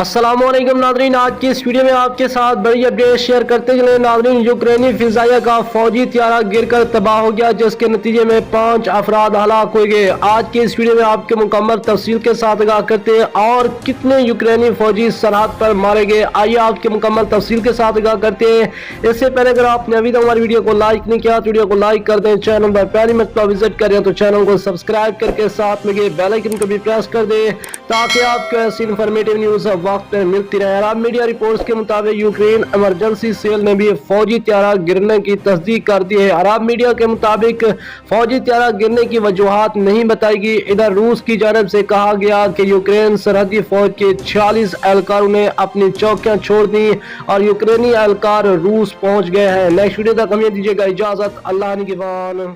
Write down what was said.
अस्सलाम वालेकुम नादरीन, आज की इस वीडियो में आपके साथ बड़ी अपडेट शेयर करते चले नादरीन। यूक्रेनी फिजाइया का फौजी त्यारा गिरकर तबाह हो गया, जिसके नतीजे में 5 अफराद हलाक हो गए। आज की इस वीडियो में आपके मुकम्मल तफसील के साथ आगाह करते हैं और कितने यूक्रेनी फौजी सरहद पर मारे गए, आइए आपके मुकम्मल तफसील के साथ आगाह करते हैं। इससे पहले अगर आपने अभी तक हमारी वीडियो को लाइक नहीं किया तो वीडियो को लाइक कर दें, चैनल पर पहली मरतबा विजिट करें तो चैनल को सब्सक्राइब करके साथ में बेल आइकन को भी प्रेस कर दें ताकि आपको ऐसी इंफॉर्मेटिव न्यूज वक्त मिलती रहे। अरब मीडिया रिपोर्ट्स के मुताबिक यूक्रेन इमरजेंसी सेल ने भी फौजी त्यारा गिरने की तस्दीक कर दी है। अरब मीडिया के मुताबिक फौजी त्यारा गिरने की वजूहात नहीं बताई गई। इधर रूस की जानब से कहा गया कि यूक्रेन सरहदी फौज के 46 एहलकारों ने अपनी चौकियां छोड़ दी और यूक्रेनी एहलकार रूस पहुंच गए हैं। नेक्स्ट वीडियो तक हमें दीजिएगा इजाजत। अल्लाह निगहबान।